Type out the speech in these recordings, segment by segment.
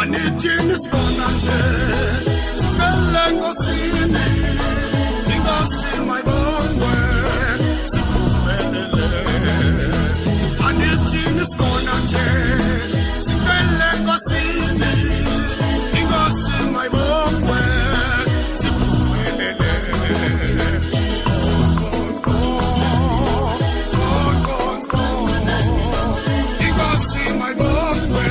Anijini sibona nje sicela ngosini ingosi mayibongwe siphumelele. Anijini sibona nje sicela ngosini ingosi mayibongwe siphumelele. Ingosi mayibongwe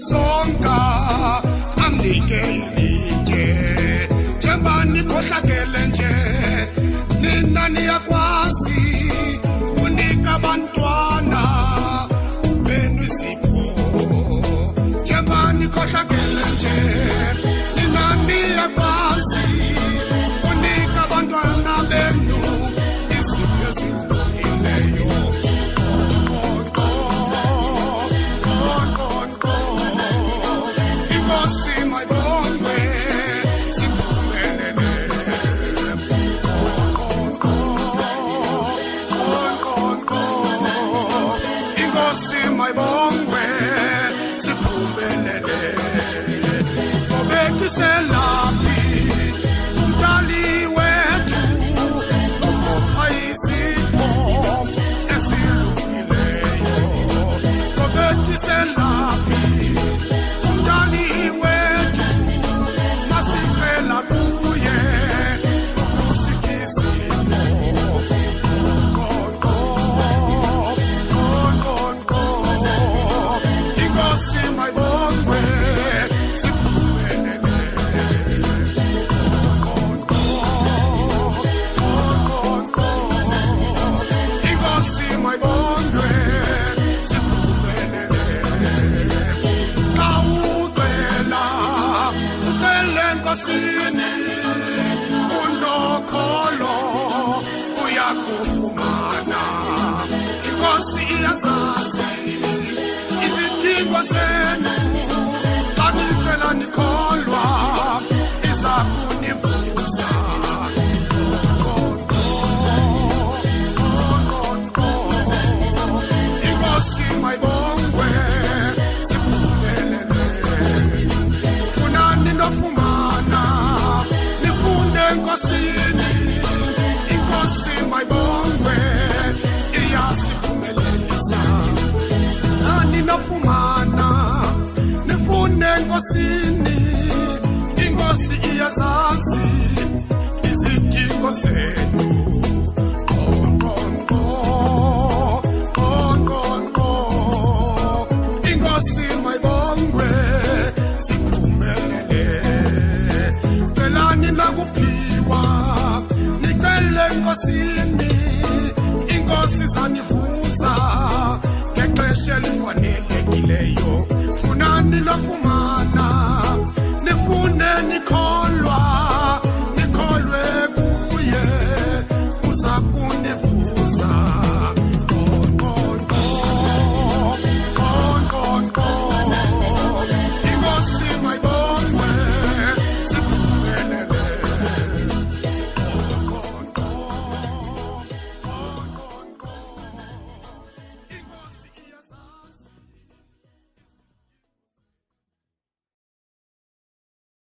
songa amnike inike jembani khohlakele nje nina niyakwazi unika bantwana benu isipho. Jembani khohlakele nje nina niyakwazi unika bantwana benu isipho esilungileyo. Ingosi mayibongwe siphumelele. Ingosi mayibongwe siphumelele. Ngobekiselaphi umdali wethu ukupha isipho esilungileyo. Ngobekiselaphi sini unokholo uyakufumana. Inkosi iyazazi izidingo zenu, kanicela nikholwa iza kunivuza. Inkosi mayibongwe siphumelele. Funani nofumana nifunde enkosini. Inkosi mayibongwe iyasiphumelelisa. Nani nofumana nifunde enkosini. Inkosi iyazazi izidingo zenu. Inkosi mayibongwe siphumelele. Celani nakuphiwa nicele enkosini. Inkosi zanivuza ngexesha elifanelekileyo. Funani nofumana